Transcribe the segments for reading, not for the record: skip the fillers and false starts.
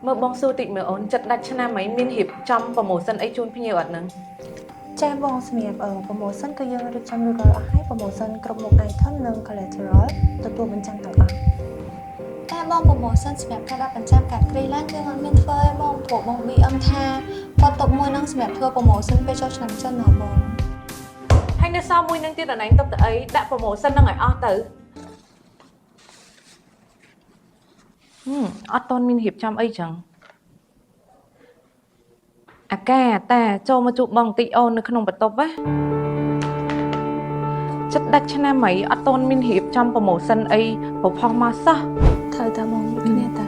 Mơ bong xu tịnh mơ ổn chật đạch chana mấy miên hiệp trong và mổ sân ấy chun phi nhiều ẩn nâng. ចាបងសម្រាប់promotion គឺយើងរៀបចំរួចរាល់អស់ហើយ promotion គ្រប់មុខ item និង collateral ទទួលបញ្ចាំទាំងអស់ តែបងប្រម៉ូសិនសម្រាប់ការដាក់បញ្ចាំកាត់គ្រីឡានយើងអត់មានធ្វើទេបងព្រោះបង BM ថាគាត់ຕົកមួយនឹងសម្រាប់ធ្វើប្រម៉ូសិនពេលចូលឆ្នាំចិនណាបង Hay nơi sau mùi nâng tiết ở đánh tập tự ấy đã phổ mổ sân nâng ở o tử. Ất tôn miên hiệp trong ấy chẳng. À ca ta cho mà chụp bằng tị ôn nó không bật tốc á. Chất đạch chana mấy ất tôn miên hiệp trong phổ mổ sân ấy phổ phong mà sao. ត្រូវតាបងគ្នាតា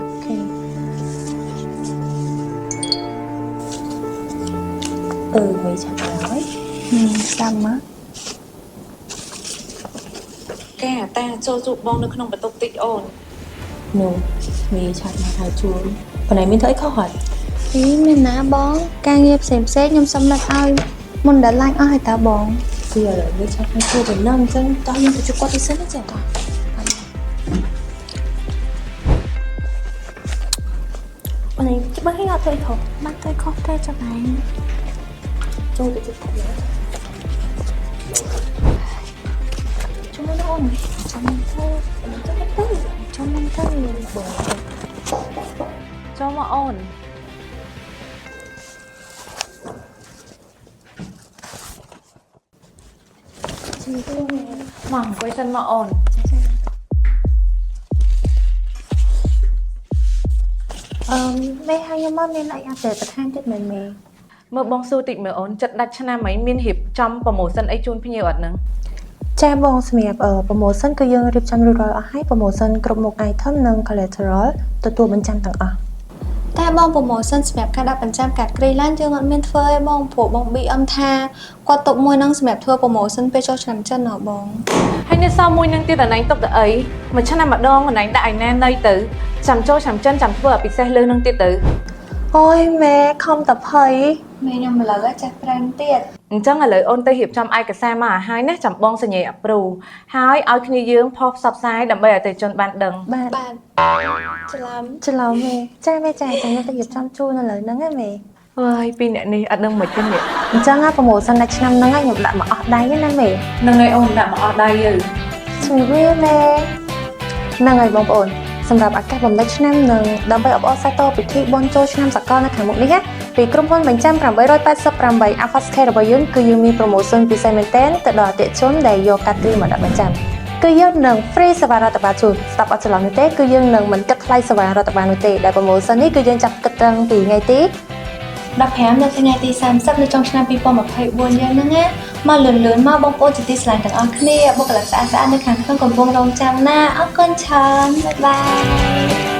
មេឆាប់ហើយ ចាំមក Ca ta cho chụp bằng nó không bật tốc tị ôn. នោះមេឆាប់មកហើយជួនប៉ុន្តែមានធ្វើអីខុសហើយ មានណាបងការងារផ្សេងខ្ញុំសុំលិតឲ្យមុនដល់ឡាញអស់ហើយតាបង គឺឥឡូវមេឆាប់មកជួបដំណឹងអញ្ចឹងតោះយើងទៅជួបគាត់ទីសិនណាចាតោះប៉ុន្តែច្បាស់ហើយអត់ធ្វើអីខុស បាត់ទៅខុសទេចាំឯង ចូលទៅជួបគាត់ ជួយមកអូនចាំទៅចាំទៅបង Cho mà ôn. Mỏng quay chân mà ổn. Mẹ hai em mong nên lại ăn để tập hai tiết mẹ Mơ bong xu tịnh mơ ổn chật đạch chana mấy miên hiệp trong và mổ sân ấy chun phi nhiều ẩn nâng. ចាបងសម្រាប់ promotion គឺយើងរៀបចំរួចរាល់អស់ហើយ promotion គ្រប់មុខ item និង collateral ទទួលបញ្ចាំទាំងអស់ តែបងប្រម៉ូសិនសម្រាប់ការដាក់បញ្ចាំកាត់គ្រីឡានយើងអត់មានធ្វើទេបងព្រោះបង BM ថាគាត់ຕົកមួយនឹងសម្រាប់ធ្វើប្រម៉ូសិនពេលចូលឆ្នាំចិនណាបង Hay nơi sau mùi nâng tiết ở đánh tập tự ấy mà chana mà đong ở đánh đại nè nơi tử. Chằm cho chằm chân chằm vừa ở bị xe lưng nâng tiết tử. អូយម៉ែខំតភ័យ មេខ្ញុំឥឡូវចាស់ប្រាំងទៀត Chẳng là lời ôn tây hiệp trong ai cả xa mà hai nét chằm bong sẽ nhẹ ập rù. Hai áo khi dương pop sọc sai đầm bay ở tây chân bàn đằng. បាទ បាទច្រឡំ ច្រឡំម៉ែចាម៉ែចាចាំខ្ញុំទៅរៀបចំជូននៅលើហ្នឹងណាម៉ែ Ôi, pin nè này ở đâu mà chân nhẹ. អញ្ចឹងណា promotion ដល់ឆ្នាំហ្នឹងខ្ញុំដាក់មកអស់ដៃណាម៉ែ Nâng này ôn đã mà ở đây rồi. ជំរាបម៉ែហ្នឹងហើយបងប្អូនសម្រាប់ឱកាសបំណិចឆ្នាំនឹងដើម្បីអបអរសាទរពិធីបុណ្យចូលឆ្នាំសកលនៅខាងមុខនេះណាពីក្រុមហ៊ុនបញ្ចាំ888 Alpha Scale របស់យើងគឺយើងមាន promotion ពិសេសមែនទែនទៅដល់អតិថិជនដែលយកកាត់គ្រីមកដាក់បញ្ចាំគឺយើងនឹង free សេវារដ្ឋបាលជូនស្ដាប់អត់ច្រឡំនោះទេគឺយើងនឹងមិនគិតថ្លៃសេវារដ្ឋបាលនោះទេដែល promotion នេះគឺយើងចាប់គិតតាំងពីថ្ងៃទី 15នៅថ្ងៃទី30នៅចុងឆ្នាំ2024យើងហ្នឹងណាមកលឿនមកបងប្អូនជាទីស្រឡាញ់ទាំងអស់គ្នាបុគ្គលិកស្អាតៗនៅខាងក្នុងកំពង់រងចាំណាអរគុណច្រើនបាយបាយ